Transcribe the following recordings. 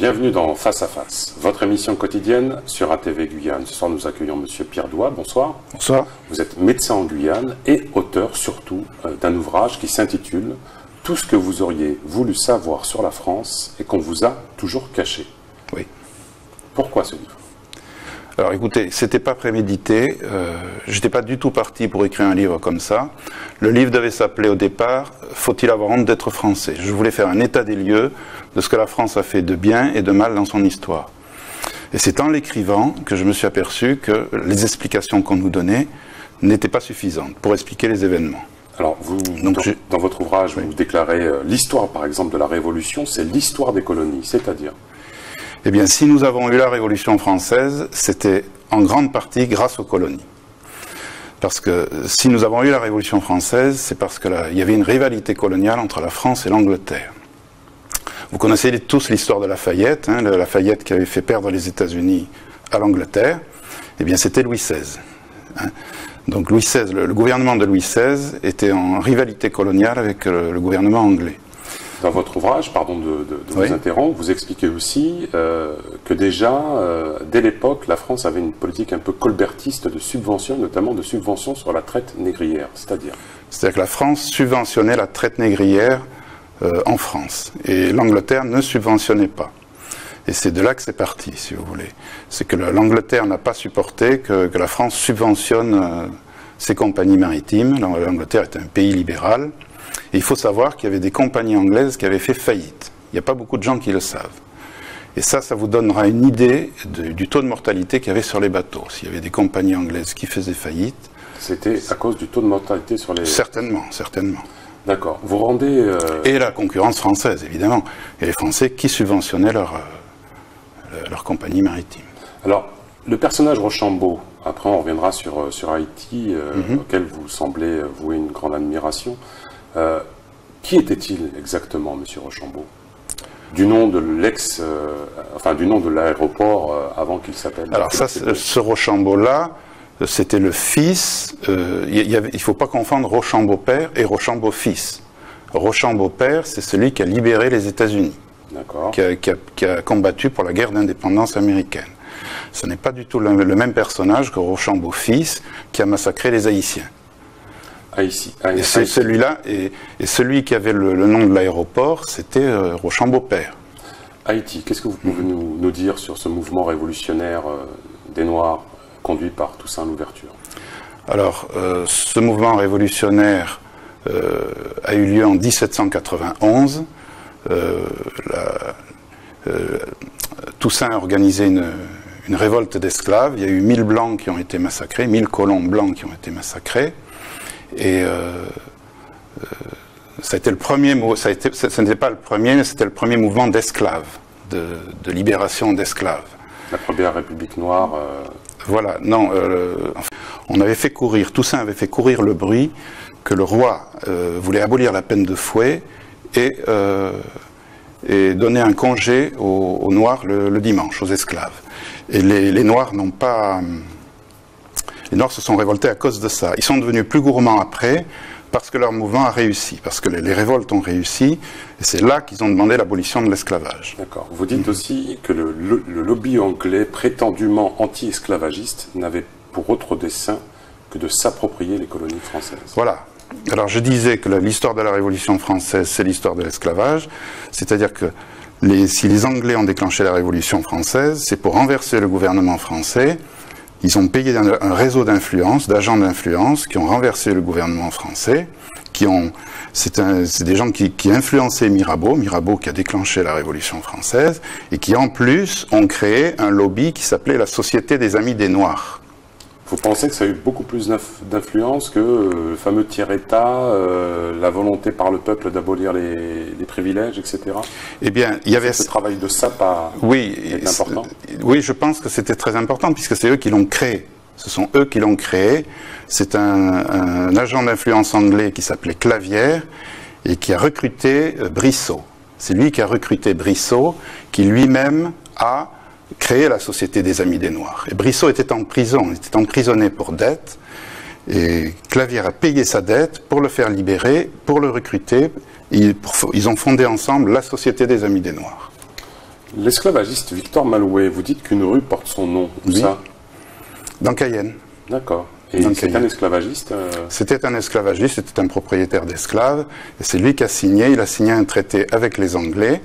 bienvenue dans Face à Face, votre émission quotidienne sur ATV Guyane. Ce soir, nous accueillons Monsieur Pierre Douat. Bonsoir. Bonsoir. Vous êtes médecin en Guyane et auteur surtout d'un ouvrage qui s'intitule « Tout ce que vous auriez voulu savoir sur la France et qu'on vous a toujours caché ». Oui. Pourquoi ce livre? Alors écoutez, c'était pas prémédité, j'étais pas du tout parti pour écrire un livre comme ça. Le livre devait s'appeler au départ « Faut-il avoir honte d'être français ?» Je voulais faire un état des lieux de ce que la France a fait de bien et de mal dans son histoire. Et c'est en l'écrivant que je me suis aperçu que les explications qu'on nous donnait n'étaient pas suffisantes pour expliquer les événements. Alors, dans votre ouvrage, vous déclarez l'histoire, par exemple, de la Révolution, c'est l'histoire des colonies, c'est-à-dire? Eh bien, si nous avons eu la Révolution française, c'était en grande partie grâce aux colonies. Parce que si nous avons eu la Révolution française, c'est parce qu'il y avait une rivalité coloniale entre la France et l'Angleterre. Vous connaissez tous l'histoire de Lafayette, Lafayette qui avait fait perdre les États-Unis à l'Angleterre. Eh bien, c'était Louis XVI. Donc Louis XVI, le gouvernement de Louis XVI était en rivalité coloniale avec le gouvernement anglais. Dans votre ouvrage, pardon de vous interrompre, vous expliquez aussi que déjà, dès l'époque, la France avait une politique un peu colbertiste de subventions, notamment de subventions sur la traite négrière, c'est-à-dire? C'est-à-dire que la France subventionnait la traite négrière en France, et l'Angleterre ne subventionnait pas. Et c'est de là que c'est parti, si vous voulez. C'est que l'Angleterre n'a pas supporté que la France subventionne ses compagnies maritimes. L'Angleterre est un pays libéral. Et il faut savoir qu'il y avait des compagnies anglaises qui avaient fait faillite. Il n'y a pas beaucoup de gens qui le savent. Et ça vous donnera une idée du taux de mortalité qu'il y avait sur les bateaux. S'il y avait des compagnies anglaises qui faisaient faillite... C'était à cause du taux de mortalité sur les... Certainement, certainement. D'accord. Vous rendez... Et la concurrence française, évidemment. Et les Français qui subventionnaient leur compagnie maritime. Alors, le personnage Rochambeau, après on reviendra sur Haïti, auquel vous semblez vouer une grande admiration. Qui était-il exactement, Monsieur Rochambeau? Du nom de du nom de l'aéroport avant qu'il s'appelle. Alors ça, ce Rochambeau-là, c'était le fils. Il ne faut pas confondre Rochambeau père et Rochambeau fils. Rochambeau père, c'est celui qui a libéré les États-Unis, qui a combattu pour la guerre d'indépendance américaine. Ce n'est pas du tout le même personnage que Rochambeau fils, qui a massacré les Haïtiens. Et c'est celui-là, et celui qui avait le nom de l'aéroport, c'était Rochambeau père. Haïti, qu'est-ce que vous pouvez nous dire sur ce mouvement révolutionnaire des Noirs conduit par Toussaint Louverture? Alors, ce mouvement révolutionnaire a eu lieu en 1791. Toussaint a organisé une révolte d'esclaves. Il y a eu 1000 blancs qui ont été massacrés, 1000 colons blancs qui ont été massacrés. Et ça a été le premier, ce n'était pas le premier, mais c'était le premier mouvement d'esclaves, de libération d'esclaves. La première République noire. Voilà, non, on avait fait courir, Toussaint avait fait courir le bruit que le roi voulait abolir la peine de fouet et donner un congé aux Noirs le dimanche, aux esclaves. Et les Noirs n'ont pas... Les Noirs se sont révoltés à cause de ça. Ils sont devenus plus gourmands après parce que leur mouvement a réussi, parce que les révoltes ont réussi, et c'est là qu'ils ont demandé l'abolition de l'esclavage. D'accord. Vous dites aussi que le lobby anglais prétendument anti-esclavagiste n'avait pour autre dessein que de s'approprier les colonies françaises. Voilà. Alors je disais que l'histoire de la Révolution française, c'est l'histoire de l'esclavage, c'est-à-dire que si les Anglais ont déclenché la Révolution française, c'est pour renverser le gouvernement français. Ils ont payé un réseau d'influence, d'agents d'influence, qui ont renversé le gouvernement français, c'est des gens qui influençaient Mirabeau qui a déclenché la Révolution française, et qui en plus ont créé un lobby qui s'appelait la Société des Amis des Noirs. Vous pensez que ça a eu beaucoup plus d'influence que le fameux tiers-État, la volonté par le peuple d'abolir les privilèges, etc. Eh bien, il y avait... Ce travail de sape est important. Oui, je pense que c'était très important, puisque c'est eux qui l'ont créé. Ce sont eux qui l'ont créé. C'est un agent d'influence anglais qui s'appelait Clavière et qui a recruté Brissot. C'est lui qui a recruté Brissot, qui lui-même a créé la Société des Amis des Noirs. Et Brissot était en prison, il était emprisonné pour dette, et Clavière a payé sa dette pour le faire libérer, pour le recruter. Ils ont fondé ensemble la Société des Amis des Noirs. L'esclavagiste Victor Malouet, vous dites qu'une rue porte son nom, où Oui. ça? Dans Cayenne. D'accord. Et c'était un esclavagiste C'était un esclavagiste, c'était un propriétaire d'esclaves, et c'est lui qui a signé, il a signé un traité avec les Anglais,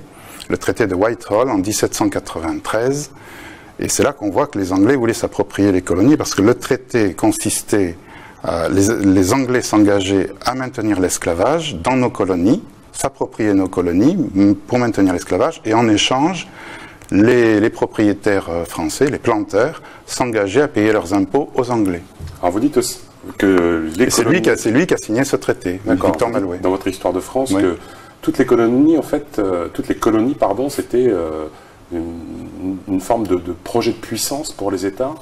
le traité de Whitehall en 1793, et c'est là qu'on voit que les Anglais voulaient s'approprier les colonies, parce que le traité consistait, les Anglais s'engageaient à maintenir l'esclavage dans nos colonies, s'approprier nos colonies pour maintenir l'esclavage, et en échange, les propriétaires français, les planteurs, s'engageaient à payer leurs impôts aux Anglais. Alors vous dites aussi que les colonies... C'est lui qui a signé ce traité, Victor Malouet. Dans votre histoire de France, Oui. que toutes les colonies, en fait, c'était une forme de projet de puissance pour les États,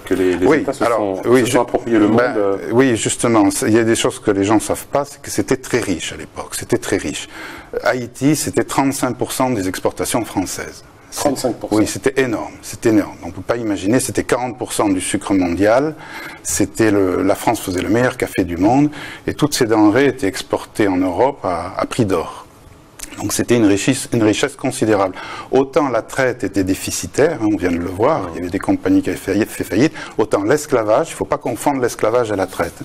que les États se sont appropriés le monde. Oui, justement, il y a des choses que les gens ne savent pas, c'est que c'était très riche à l'époque, c'était très riche. Haïti, c'était 35% des exportations françaises. 35%. Oui, c'était énorme, c'était énorme. On ne peut pas imaginer, c'était 40% du sucre mondial, la France faisait le meilleur café du monde, et toutes ces denrées étaient exportées en Europe à prix d'or. Donc c'était une richesse considérable. Autant la traite était déficitaire, hein, on vient de le voir, il y avait des compagnies qui avaient fait faillite, autant l'esclavage, il ne faut pas confondre l'esclavage et la traite.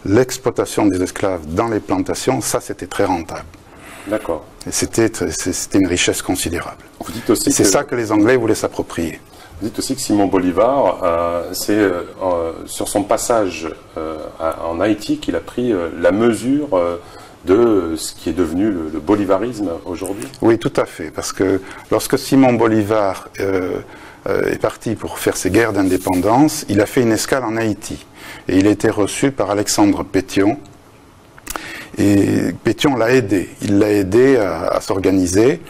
L'exploitation des esclaves dans les plantations, ça c'était très rentable. D'accord. Et c'était une richesse considérable. Vous dites aussi c'est ça que les Anglais voulaient s'approprier. Vous dites aussi que Simon Bolivar, c'est sur son passage en Haïti qu'il a pris la mesure de ce qui est devenu le bolivarisme aujourd'hui. Oui, tout à fait, parce que lorsque Simon Bolivar est parti pour faire ses guerres d'indépendance, il a fait une escale en Haïti. Et il a été reçu par Alexandre Pétion. Et Pétion l'a aidé. Il l'a aidé à s'organiser.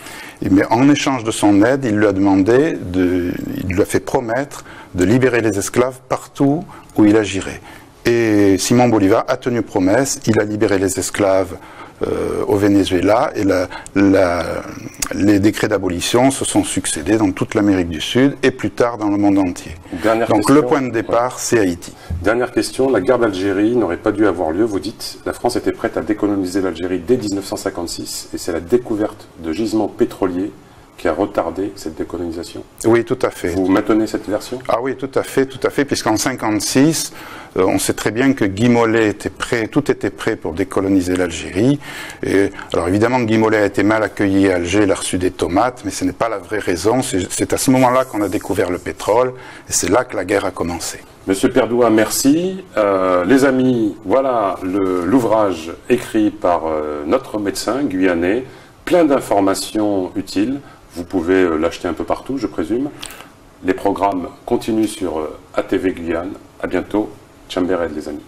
Mais en échange de son aide, il lui a demandé, il lui a fait promettre de libérer les esclaves partout où il agirait. Et Simon Bolivar a tenu promesse, il a libéré les esclaves au Venezuela et les décrets d'abolition se sont succédés dans toute l'Amérique du Sud et plus tard dans le monde entier. Donc le point de départ, c'est Haïti. Dernière question, la guerre d'Algérie n'aurait pas dû avoir lieu, vous dites, la France était prête à décoloniser l'Algérie dès 1956 et c'est la découverte de gisements pétroliers qui a retardé cette décolonisation. Oui, tout à fait. Vous maintenez cette version? Ah oui, tout à fait, puisqu'en 1956, on sait très bien que Guy Mollet était prêt, tout était prêt pour décoloniser l'Algérie. Alors évidemment, Guy Mollet a été mal accueilli à Alger, il a reçu des tomates, mais ce n'est pas la vraie raison. C'est à ce moment-là qu'on a découvert le pétrole, et c'est là que la guerre a commencé. Monsieur Perdoua, merci. Les amis, voilà l'ouvrage écrit par notre médecin guyanais, plein d'informations utiles. Vous pouvez l'acheter un peu partout, je présume. Les programmes continuent sur ATV Guyane. À bientôt. Tchambéred, les amis.